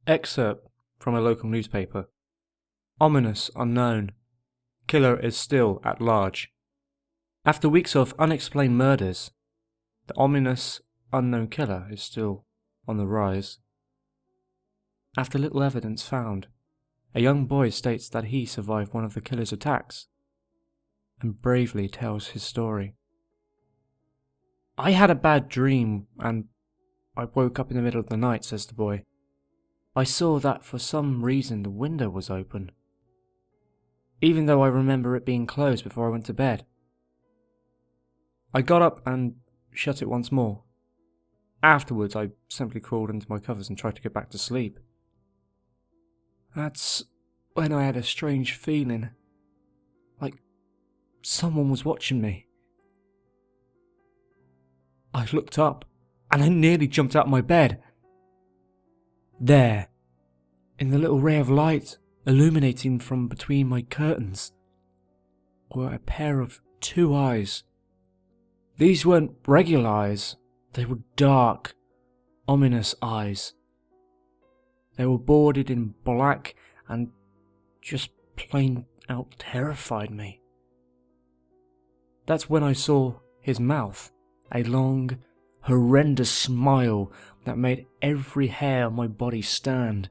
Excerpt from a local newspaper. Ominous unknown. Killer is still at large. After weeks of unexplained murders, the ominous unknown killer is still on the rise. After little evidence found, a young boy states that he survived one of the killer's attacks and bravely tells his story. "I had a bad dream and I woke up in the middle of the night," says the boy. "I saw that for some reason the window was open, even though I remember it being closed before I went to bed. I got up and shut it once more. Afterwards, I simply crawled into my covers and tried to get back to sleep. That's when I had a strange feeling, like someone was watching me. I looked up and I nearly jumped out of my bed. There, in the little ray of light illuminating from between my curtains, were a pair of two eyes. These weren't regular eyes, they were dark, ominous eyes. They were bordered in black and just plain out terrified me. That's when I saw his mouth, a long, horrendous smile that made every hair on my body stand.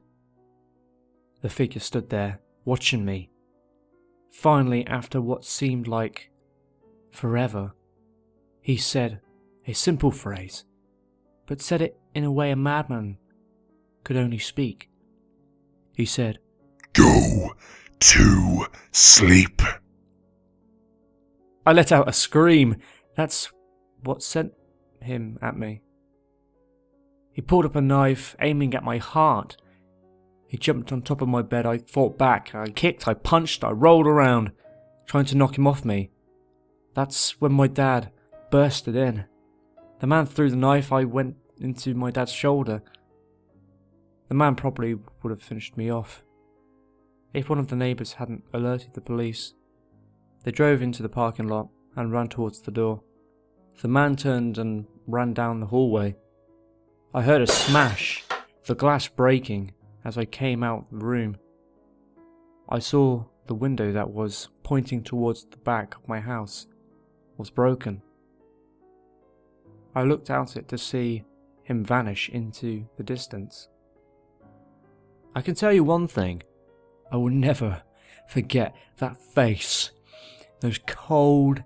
The figure stood there, watching me. Finally, after what seemed like forever, he said a simple phrase, but said it in a way a madman could only speak. He said, "Go to sleep." I let out a scream. That's what sent him at me. He pulled up a knife, aiming at my heart. He jumped on top of my bed. I fought back. I kicked, I punched, I rolled around, trying to knock him off me. That's when my dad bursted in. The man threw the knife. I went into my dad's shoulder. The man probably would have finished me off if one of the neighbours hadn't alerted the police. They drove into the parking lot and ran towards the door. The man turned and ran down the hallway. I heard a smash, the glass breaking, as I came out of the room. I saw the window that was pointing towards the back of my house was broken. I looked out it to see him vanish into the distance. I can tell you one thing, I will never forget that face, those cold,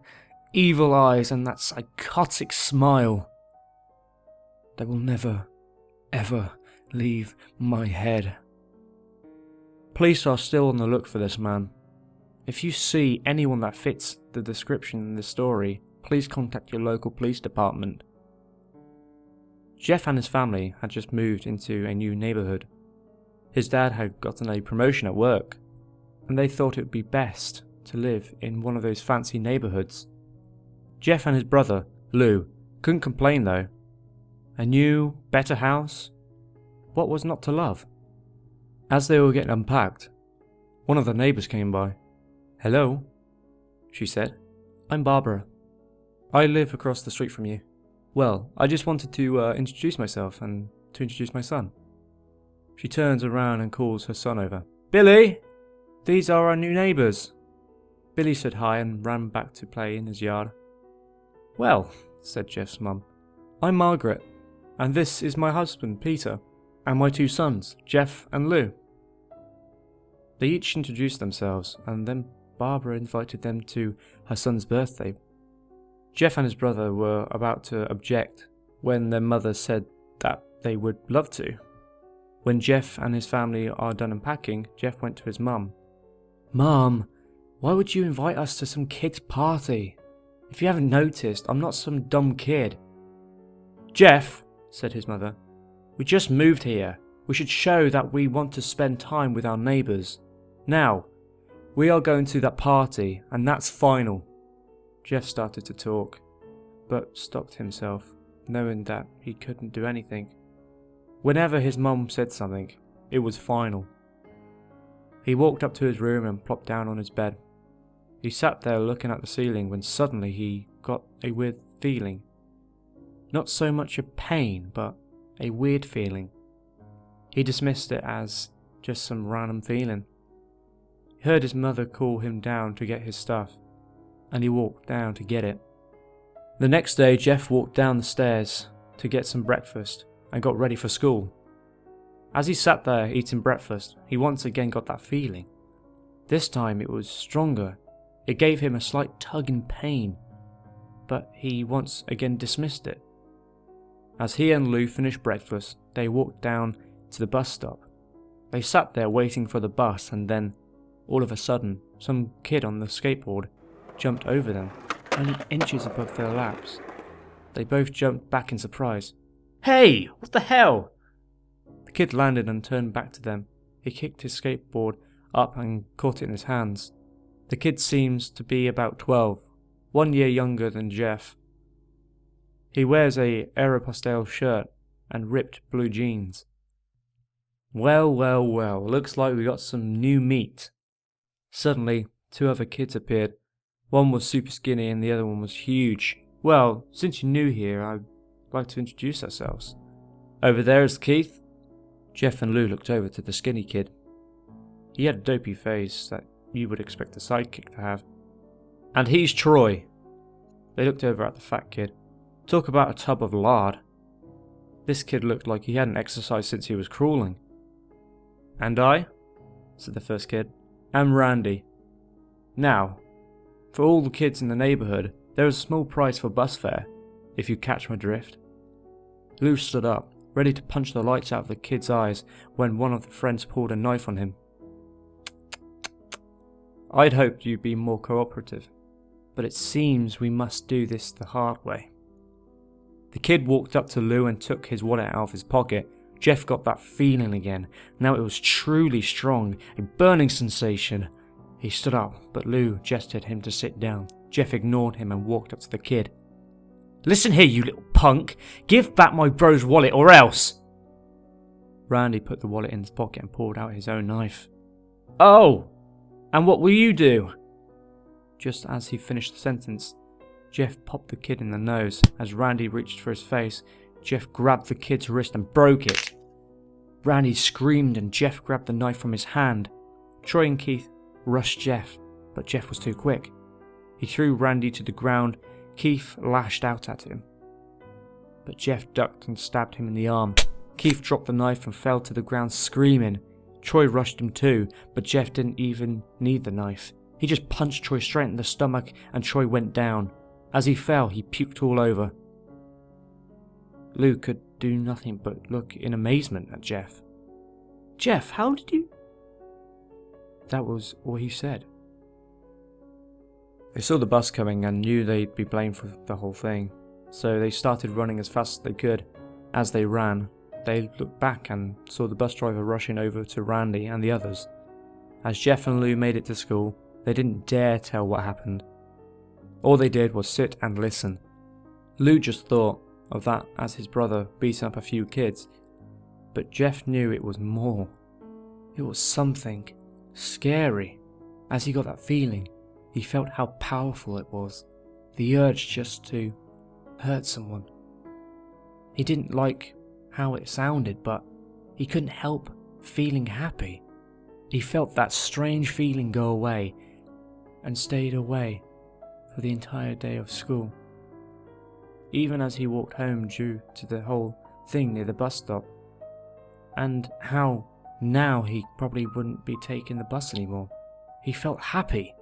evil eyes and that psychotic smile. They will never, ever leave my head. Police are still on the look for this man. If you see anyone that fits the description in this story, please contact your local police department. Jeff and his family had just moved into a new neighbourhood. His dad had gotten a promotion at work, and they thought it would be best to live in one of those fancy neighbourhoods. Jeff and his brother, Lou, couldn't complain though. A new, better house? What was not to love? As they were getting unpacked, one of the neighbours came by. "Hello," she said. "I'm Barbara. I live across the street from you. Well, I just wanted to introduce myself and to introduce my son." She turns around and calls her son over. "Billy, these are our new neighbours." Billy said hi and ran back to play in his yard. "Well," said Jeff's mum, "I'm Margaret, and this is my husband, Peter, and my two sons, Jeff and Lou." They each introduced themselves, and then Barbara invited them to her son's birthday. Jeff and his brother were about to object when their mother said that they would love to. When Jeff and his family are done unpacking, Jeff went to his mum. "Mum, why would you invite us to some kid's party? If you haven't noticed, I'm not some dumb kid." "Jeff," said his mother, "we just moved here. We should show that we want to spend time with our neighbours. Now, we are going to that party, and that's final." Jeff started to talk, but stopped himself, knowing that he couldn't do anything. Whenever his mum said something, it was final. He walked up to his room and plopped down on his bed. He sat there looking at the ceiling when suddenly he got a weird feeling. Not so much a pain, but a weird feeling. He dismissed it as just some random feeling. He heard his mother call him down to get his stuff, and he walked down to get it. The next day, Jeff walked down the stairs to get some breakfast and got ready for school. As he sat there eating breakfast, he once again got that feeling. This time it was stronger. It gave him a slight tug in pain, but he once again dismissed it. As he and Lou finished breakfast, they walked down to the bus stop. They sat there waiting for the bus, and then, all of a sudden, some kid on the skateboard jumped over them, only inches above their laps. They both jumped back in surprise. "Hey, what the hell?" The kid landed and turned back to them. He kicked his skateboard up and caught it in his hands. The kid seems to be about 12, 1 year younger than Jeff. He wears a Aeropostale shirt and ripped blue jeans. Well, looks like we got some new meat. Suddenly, 2 other kids appeared. One was super skinny and the other one was huge. "Well, since you're new here, I'd like to introduce ourselves. Over there is Keith." Jeff and Lou looked over to the skinny kid. He had a dopey face that you would expect a sidekick to have. "And he's Troy." They looked over at the fat kid. Talk about a tub of lard. This kid looked like he hadn't exercised since he was crawling. "And I," said the first kid, "am Randy. Now, for all the kids in the neighbourhood, there is a small price for bus fare, if you catch my drift." Lou stood up, ready to punch the lights out of the kid's eyes when one of the friends pulled a knife on him. "I'd hoped you'd be more cooperative, but it seems we must do this the hard way." The kid walked up to Lou and took his wallet out of his pocket. Jeff got that feeling again. Now it was truly strong, a burning sensation. He stood up, but Lou gestured him to sit down. Jeff ignored him and walked up to the kid. "Listen here, you little punk! Give back my bro's wallet or else!" Randy put the wallet in his pocket and pulled out his own knife. "Oh! And what will you do?" Just as he finished the sentence, Jeff popped the kid in the nose. As Randy reached for his face, Jeff grabbed the kid's wrist and broke it. Randy screamed and Jeff grabbed the knife from his hand. Troy and Keith rushed Jeff, but Jeff was too quick. He threw Randy to the ground. Keith lashed out at him, but Jeff ducked and stabbed him in the arm. Keith dropped the knife and fell to the ground screaming. Troy rushed him too, but Jeff didn't even need the knife. He just punched Troy straight in the stomach and Troy went down. As he fell, he puked all over. Lou could do nothing but look in amazement at Jeff. "Jeff, how did you..." That was all he said. They saw the bus coming and knew they'd be blamed for the whole thing, so they started running as fast as they could. As they ran, they looked back and saw the bus driver rushing over to Randy and the others. As Jeff and Lou made it to school, they didn't dare tell what happened. All they did was sit and listen. Lou just thought of that as his brother beating up a few kids, but Jeff knew it was more. It was something scary. As he got that feeling, he felt how powerful it was, the urge just to hurt someone. He didn't like how it sounded, but he couldn't help feeling happy. He felt that strange feeling go away and stayed away for the entire day of school. Even as he walked home due to the whole thing near the bus stop, and how now he probably wouldn't be taking the bus anymore. He felt happy.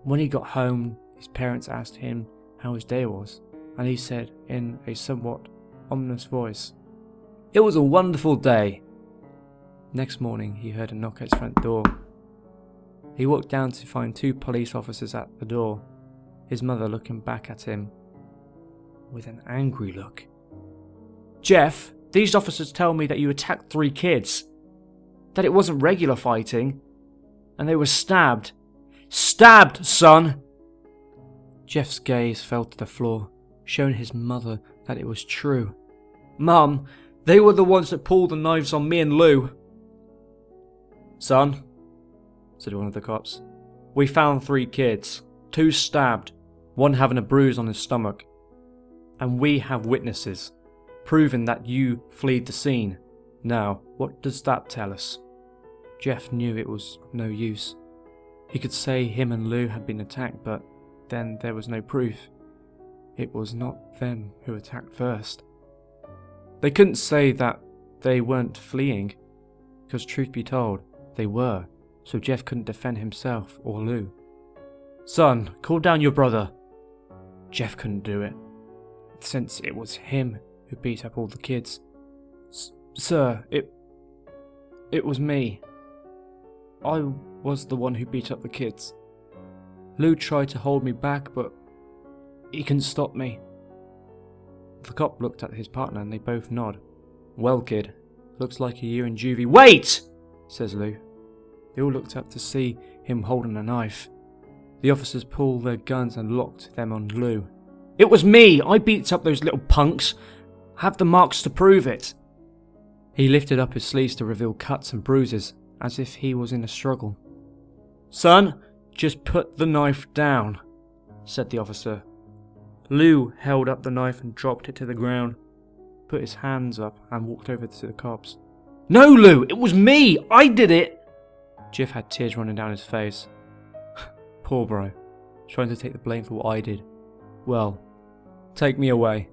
When he got home, his parents asked him how his day was, and he said in a somewhat ominous voice, "It was a wonderful day." Next morning, he heard a knock at his front door. He walked down to find 2 police officers at the door, his mother looking back at him with an angry look. "Jeff, these officers tell me that you attacked 3 kids, that it wasn't regular fighting, and they were stabbed. Stabbed, son!" Jeff's gaze fell to the floor, showing his mother that it was true. "Mum, they were the ones that pulled the knives on me and Lou." "Son," said one of the cops, "we found 3 kids, 2 stabbed, 1 having a bruise on his stomach. And we have witnesses, proving that you fled the scene. Now, what does that tell us? Jeff knew it was no use. He could say him and Lou had been attacked, but then there was no proof. It was not them who attacked first. They couldn't say that they weren't fleeing, because truth be told, they were, so Jeff couldn't defend himself or Lou. Son, call down your brother. Jeff couldn't do it, since it was him who beat up all the kids. Sir, it was me. I was the one who beat up the kids. Lou tried to hold me back, but he couldn't stop me. The cop looked at his partner and they both nod. Well, kid, looks like a year in juvie. Wait! Says Lou. They all looked up to see him holding a knife. The officers pulled their guns and locked them on Lou. It was me! I beat up those little punks. Have the marks to prove it. He lifted up his sleeves to reveal cuts and bruises, as if he was in a struggle. Son, just put the knife down, said the officer. Lou held up the knife and dropped it to the ground, put his hands up and walked over to the cops. No, Lou, it was me! I did it! Jeff had tears running down his face. Poor bro, trying to take the blame for what I did. Well, take me away.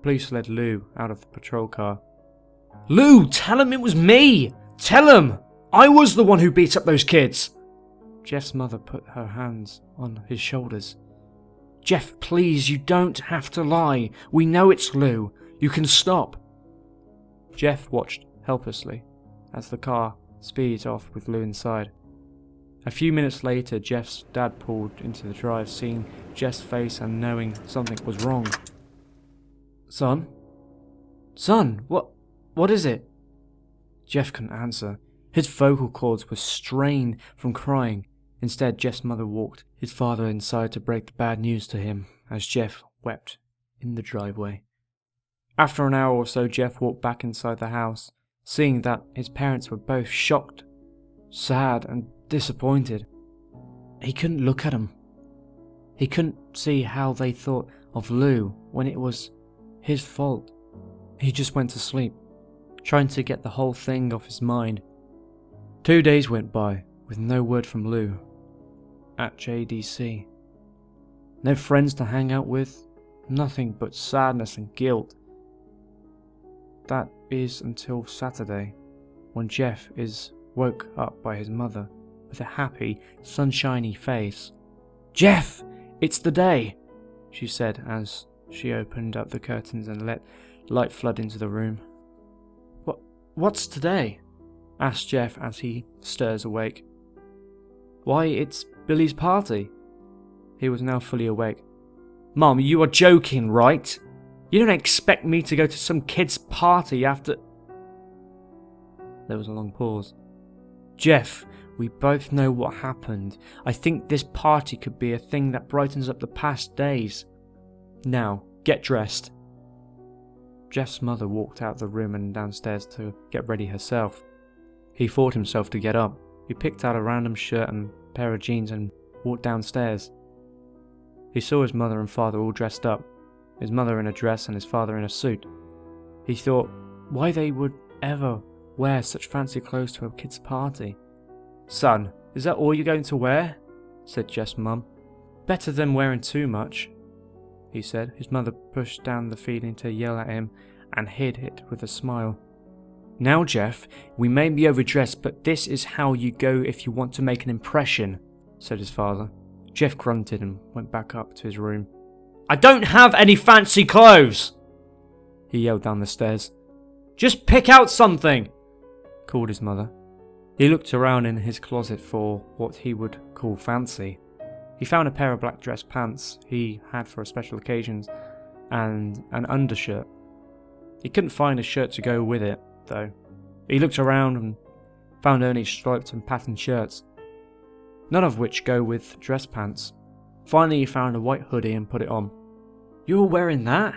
Police led Lou out of the patrol car. Lou, tell him it was me! Tell him! I was the one who beat up those kids! Jeff's mother put her hands on his shoulders. Jeff, please, you don't have to lie. We know it's Lou. You can stop. Jeff watched helplessly as the car speeds off with Lou inside. A few minutes later, Jeff's dad pulled into the drive, seeing Jeff's face and knowing something was wrong. Son? Son, what is it? Jeff couldn't answer. His vocal cords were strained from crying. Instead, Jeff's mother walked his father inside to break the bad news to him as Jeff wept in the driveway. After an hour or so, Jeff walked back inside the house, seeing that his parents were both shocked, sad and disappointed. He couldn't look at them. He couldn't see how they thought of Lou when it was his fault. He just went to sleep, trying to get the whole thing off his mind. 2 days went by with no word from Lou at JDC. No friends to hang out with, nothing but sadness and guilt. That is until Saturday, when Jeff is woke up by his mother with a happy, sunshiny face. Jeff, it's the day, she said as she opened up the curtains and let light flood into the room. What's today? Asked Jeff as he stirs awake. Why, it's Billy's party. He was now fully awake. Mum, you are joking, right? You don't expect me to go to some kid's party after... There was a long pause. Jeff, we both know what happened. I think this party could be a thing that brightens up the past days. Now, get dressed. Jeff's mother walked out the room and downstairs to get ready herself. He forced himself to get up. He picked out a random shirt and pair of jeans and walked downstairs. He saw his mother and father all dressed up, his mother in a dress and his father in a suit. He thought why they would ever wear such fancy clothes to a kid's party. Son, is that all you're going to wear? Said Jeff's mum. Better than wearing too much, he said. His mother pushed down the feeling to yell at him and hid it with a smile. Now, Jeff, we may be overdressed, but this is how you go if you want to make an impression, said his father. Jeff grunted and went back up to his room. I don't have any fancy clothes, he yelled down the stairs. Just pick out something, called his mother. He looked around in his closet for what he would call fancy. He found a pair of black dress pants he had for special occasions and an undershirt. He couldn't find a shirt to go with it, though. He looked around and found only striped and patterned shirts, none of which go with dress pants. Finally, he found a white hoodie and put it on. You're wearing that?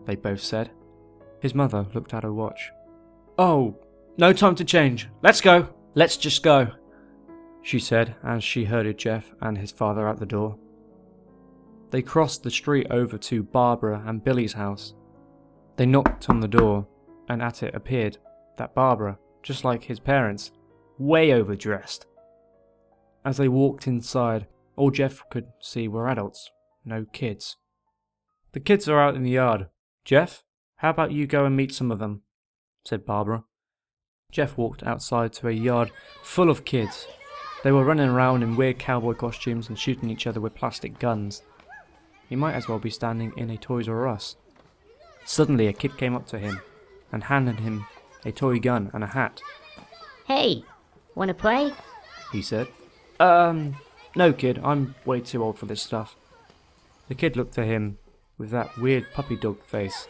They both said. His mother looked at her watch. Oh, no time to change. Let's go. Let's just go, she said as she herded Jeff and his father out the door. They crossed the street over to Barbara and Billy's house. They knocked on the door. and at it appeared that Barbara, just like his parents, way overdressed. As they walked inside, all Jeff could see were adults, no kids. "The kids are out in the yard. Jeff, how about you go and meet some of them?" said Barbara. Jeff walked outside to a yard full of kids. They were running around in weird cowboy costumes and shooting each other with plastic guns. He might as well be standing in a Toys R Us. Suddenly a kid came up to him and handed him a toy gun and a hat. "Hey, wanna play?" He said. No kid, I'm way too old for this stuff." The kid looked at him with that weird puppy dog face.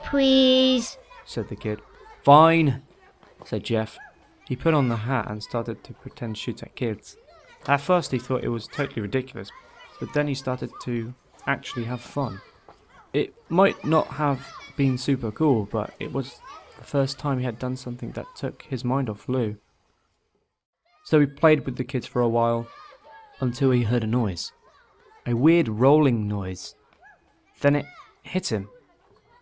"Please." Said the kid. "Fine," said Jeff. He put on the hat and started to pretend shoot at kids. At first he thought it was totally ridiculous, but then he started to actually have fun. It might not have been super cool, but it was the first time he had done something that took his mind off Lou. So he played with the kids for a while, until he heard a noise. A weird rolling noise. Then it hit him.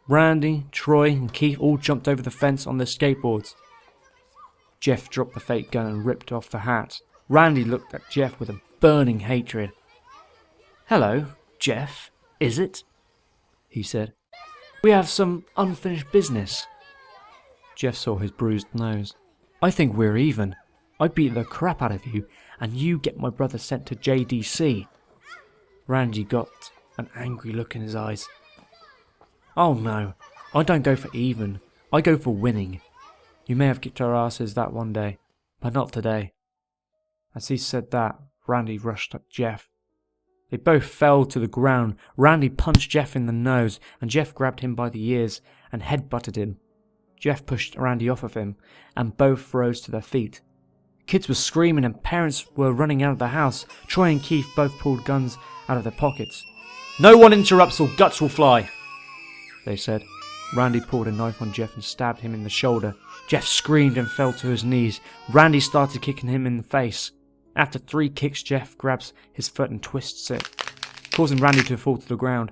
Randy, Troy and Keith all jumped over the fence on their skateboards. Jeff dropped the fake gun and ripped off the hat. Randy looked at Jeff with a burning hatred. "Hello, Jeff, is it?" he said. "We have some unfinished business." Jeff saw his bruised nose. "I think we're even. I beat the crap out of you, and you get my brother sent to JDC. Randy got an angry look in his eyes. "Oh no, I don't go for even. I go for winning. You may have kicked our asses that one day, but not today." As he said that, Randy rushed at Jeff. They both fell to the ground. Randy punched Jeff in the nose, and Jeff grabbed him by the ears and headbutted him. Jeff pushed Randy off of him, and both rose to their feet. Kids were screaming and parents were running out of the house. Troy and Keith both pulled guns out of their pockets. "No one interrupts or guts will fly," they said. Randy pulled a knife on Jeff and stabbed him in the shoulder. Jeff screamed and fell to his knees. Randy started kicking him in the face. After 3 kicks, Jeff grabs his foot and twists it, causing Randy to fall to the ground.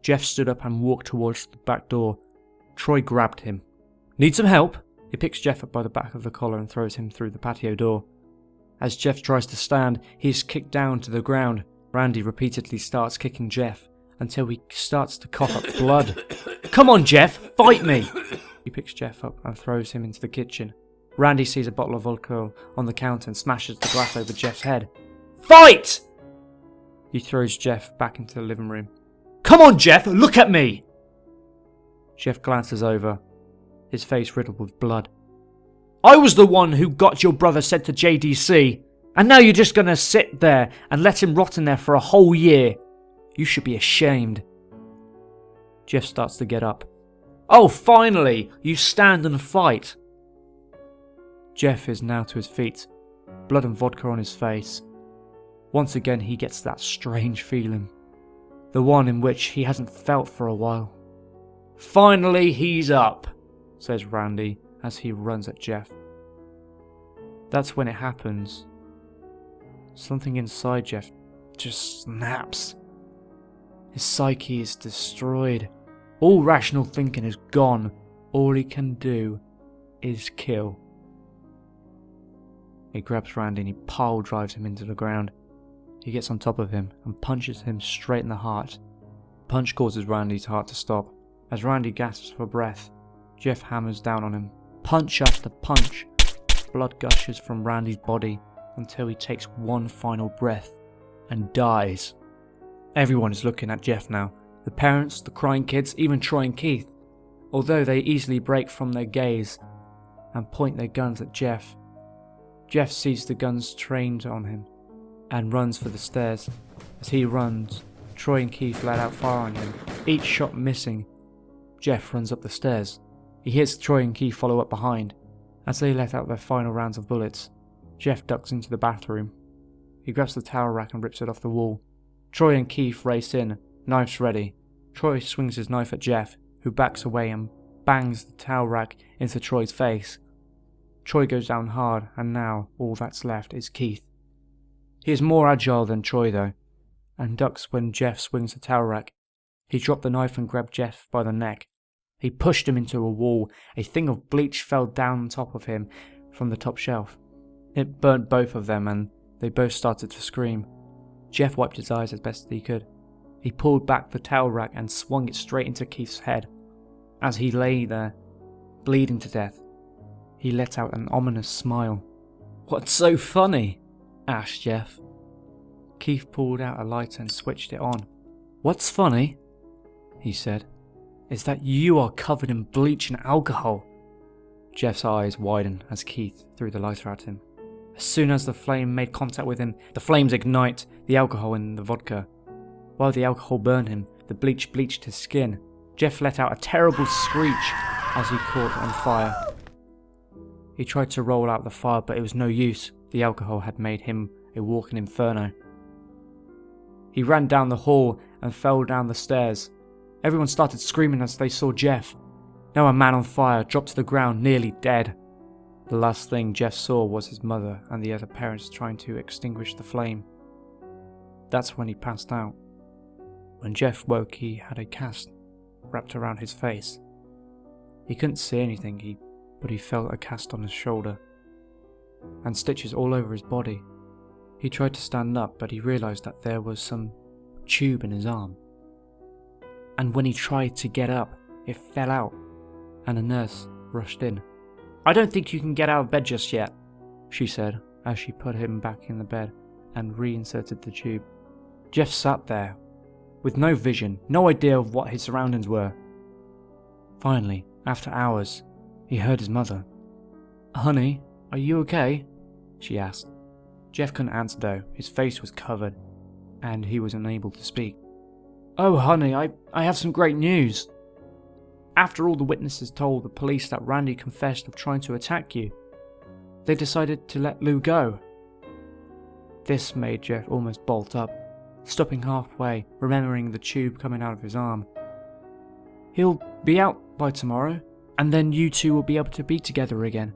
Jeff stood up and walked towards the back door. Troy grabbed him. "Need some help?" He picks Jeff up by the back of the collar and throws him through the patio door. As Jeff tries to stand, he is kicked down to the ground. Randy repeatedly starts kicking Jeff until he starts to cough up blood. "Come on, Jeff, fight me!" He picks Jeff up and throws him into the kitchen. Randy sees a bottle of vodka on the counter and smashes the glass over Jeff's head. "Fight!" He throws Jeff back into the living room. "Come on, Jeff, look at me!" Jeff glances over, his face riddled with blood. "I was the one who got your brother sent to JDC, and now you're just gonna sit there and let him rot in there for a whole year. You should be ashamed." Jeff starts to get up. "Oh, finally! You stand and fight!" Jeff is now to his feet, blood and vodka on his face. Once again he gets that strange feeling, the one in which he hasn't felt for a while. "Finally he's up," says Randy as he runs at Jeff. That's when it happens. Something inside Jeff just snaps. His psyche is destroyed. All rational thinking is gone. All he can do is kill. He grabs Randy and he pile drives him into the ground. He gets on top of him and punches him straight in the heart. The punch causes Randy's heart to stop. As Randy gasps for breath, Jeff hammers down on him. Punch after punch. Blood gushes from Randy's body until he takes one final breath and dies. Everyone is looking at Jeff now. The parents, the crying kids, even Troy and Keith. Although they easily break from their gaze and point their guns at Jeff. Jeff sees the guns trained on him and runs for the stairs. As he runs, Troy and Keith let out fire on him, each shot missing. Jeff runs up the stairs. He hears Troy and Keith follow up behind. As they let out their final rounds of bullets, Jeff ducks into the bathroom. He grabs the towel rack and rips it off the wall. Troy and Keith race in, knives ready. Troy swings his knife at Jeff, who backs away and bangs the towel rack into Troy's face. Troy goes down hard, and now all that's left is Keith. He is more agile than Troy though, and ducks when Jeff swings the towel rack. He dropped the knife and grabbed Jeff by the neck. He pushed him into a wall. A thing of bleach fell down on top of him from the top shelf. It burnt both of them and they both started to scream. Jeff wiped his eyes as best he could. He pulled back the towel rack and swung it straight into Keith's head. As he lay there, bleeding to death, he let out an ominous smile. "What's so funny?" asked Jeff. Keith pulled out a lighter and switched it on. "What's funny," he said, "is that you are covered in bleach and alcohol." Jeff's eyes widened as Keith threw the lighter at him. As soon as the flame made contact with him, the flames ignite the alcohol in the vodka. While the alcohol burned him, the bleach bleached his skin. Jeff let out a terrible screech as he caught on fire. He tried to roll out the fire, but it was no use. The alcohol had made him a walking inferno. He ran down the hall and fell down the stairs. Everyone started screaming as they saw Jeff. Now a man on fire dropped to the ground, nearly dead. The last thing Jeff saw was his mother and the other parents trying to extinguish the flame. That's when he passed out. When Jeff woke, he had a cast wrapped around his face. He couldn't see anything, but he felt a cast on his shoulder and stitches all over his body. He tried to stand up, but he realized that there was some tube in his arm. And when he tried to get up, it fell out, and a nurse rushed in. "I don't think you can get out of bed just yet," she said as she put him back in the bed and reinserted the tube. Jeff sat there, with no vision, no idea of what his surroundings were. Finally, after hours, he heard his mother. "Honey, are you okay?" she asked. Jeff couldn't answer though, his face was covered, and he was unable to speak. "Oh honey, I have some great news. After all the witnesses told the police that Randy confessed of trying to attack you, they decided to let Lou go." This made Jeff almost bolt up, stopping halfway, remembering the tube coming out of his arm. "He'll be out by tomorrow, and then you two will be able to be together again."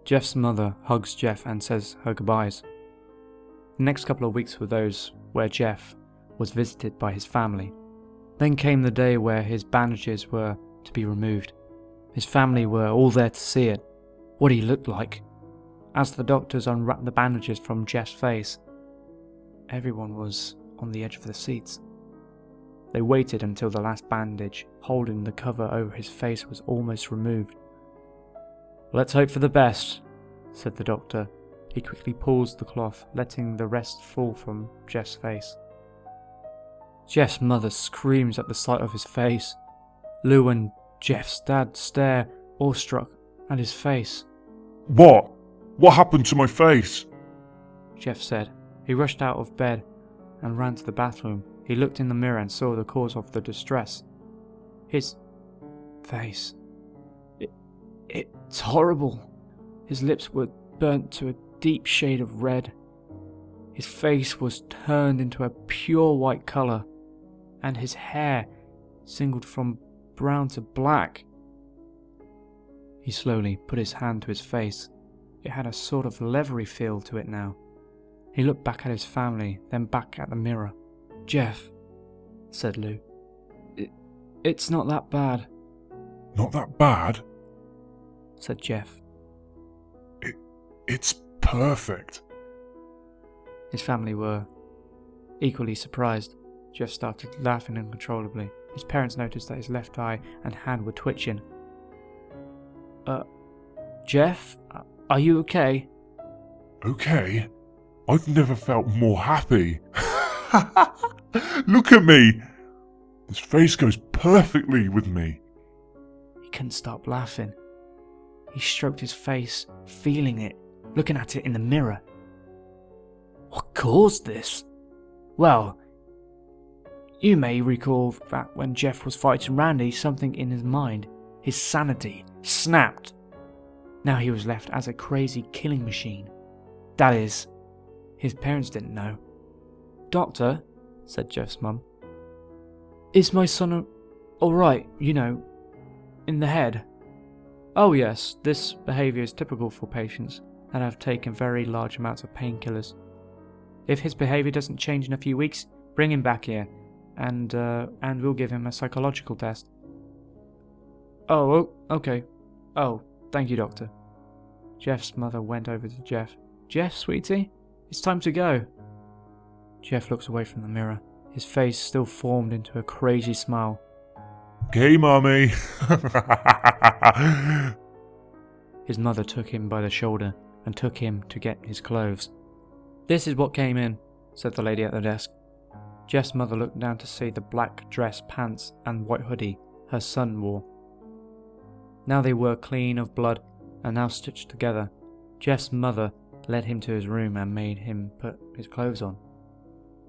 Jeff's mother hugs Jeff and says her goodbyes. The next couple of weeks were those where Jeff was visited by his family. Then came the day where his bandages were to be removed. His family were all there to see it, what he looked like. As the doctors unwrapped the bandages from Jeff's face, everyone was on the edge of their seats. They waited until the last bandage holding the cover over his face was almost removed. "Let's hope for the best," said the doctor. He quickly pulls the cloth, letting the rest fall from Jeff's face. Jeff's mother screams at the sight of his face. Lou and Jeff's dad stare, awestruck, at his face. What? What happened to my face? Jeff said. He rushed out of bed and ran to the bathroom. He looked in the mirror and saw the cause of the distress. His face. It's horrible. His lips were burnt to a deep shade of red. His face was turned into a pure white colour, and his hair singled from brown to black. He slowly put his hand to his face. It had a sort of leathery feel to it now. He looked back at his family, then back at the mirror. "Jeff," said Lou. It's not that bad." Not that bad? Said Jeff. It's perfect. His family were equally surprised. Jeff started laughing uncontrollably. His parents noticed that his left eye and hand were twitching. Jeff, are you okay?" Okay? I've never felt more happy. Look at me! This face goes perfectly with me. He couldn't stop laughing. He stroked his face, feeling it, looking at it in the mirror. What caused this? Well, you may recall that when Jeff was fighting Randy, something in his mind, his sanity, snapped. Now he was left as a crazy killing machine. That is, his parents didn't know. "Doctor," said Jeff's mum, "is my son alright, in the head?" "Oh yes, this behaviour is typical for patients that have taken very large amounts of painkillers. If his behaviour doesn't change in a few weeks, bring him back here, and we'll give him a psychological test." Okay. Oh, thank you, Doctor. Jeff's mother went over to Jeff. Jeff, sweetie, it's time to go. Jeff looks away from the mirror, his face still formed into a crazy smile. Okay, Mummy. His mother took him by the shoulder and took him to get his clothes. This is what came in, said the lady at the desk. Jeff's mother looked down to see the black dress, pants and white hoodie her son wore. Now they were clean of blood and now stitched together. Jeff's mother led him to his room and made him put his clothes on.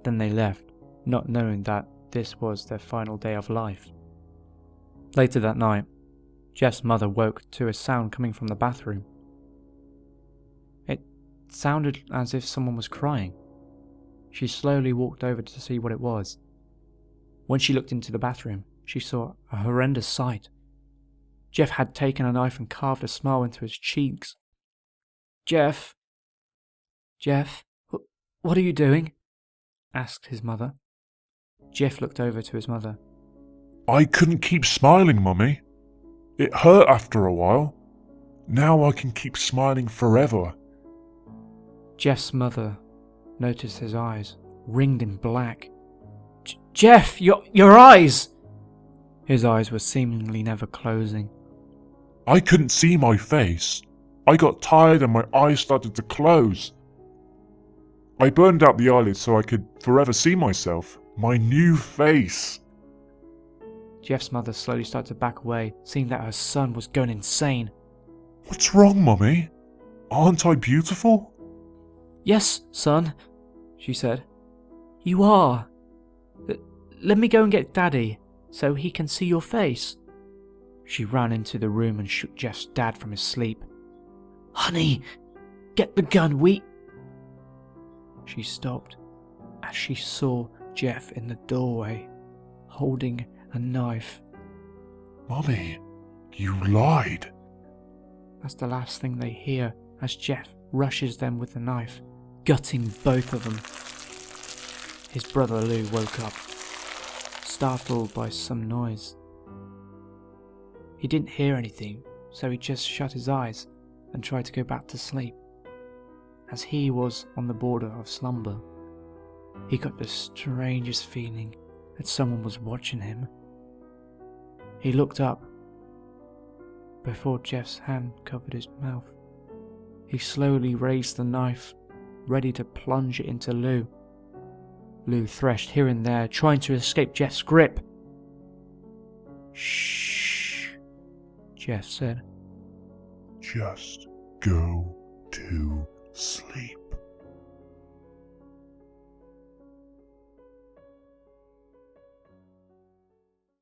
Then they left, not knowing that this was their final day of life. Later that night, Jeff's mother woke to a sound coming from the bathroom. It sounded as if someone was crying. She slowly walked over to see what it was. When she looked into the bathroom, she saw a horrendous sight. Jeff had taken a knife and carved a smile into his cheeks. Jeff, what are you doing? Asked his mother. Jeff looked over to his mother. I couldn't keep smiling, Mummy. It hurt after a while. Now I can keep smiling forever. Jeff's mother noticed his eyes, ringed in black. Jeff, your eyes! His eyes were seemingly never closing. I couldn't see my face. I got tired and my eyes started to close. I burned out the eyelids so I could forever see myself. My new face. Jeff's mother slowly started to back away, seeing that her son was going insane. What's wrong, Mummy? Aren't I beautiful? Yes, son, she said. You are. Let me go and get Daddy, so he can see your face. She ran into the room and shook Jeff's dad from his sleep. Honey, get the gun, She stopped as she saw Jeff in the doorway, holding a knife. Mummy, you lied. That's the last thing they hear as Jeff rushes them with the knife, gutting both of them. His brother Lou woke up, startled by some noise. He didn't hear anything, so he just shut his eyes and tried to go back to sleep. As he was on the border of slumber, he got the strangest feeling that someone was watching him. He looked up. Before Jeff's hand covered his mouth, he slowly raised the knife, ready to plunge it into Lou. Lou threshed here and there, trying to escape Jeff's grip. Shh, Jeff said. Just go to sleep.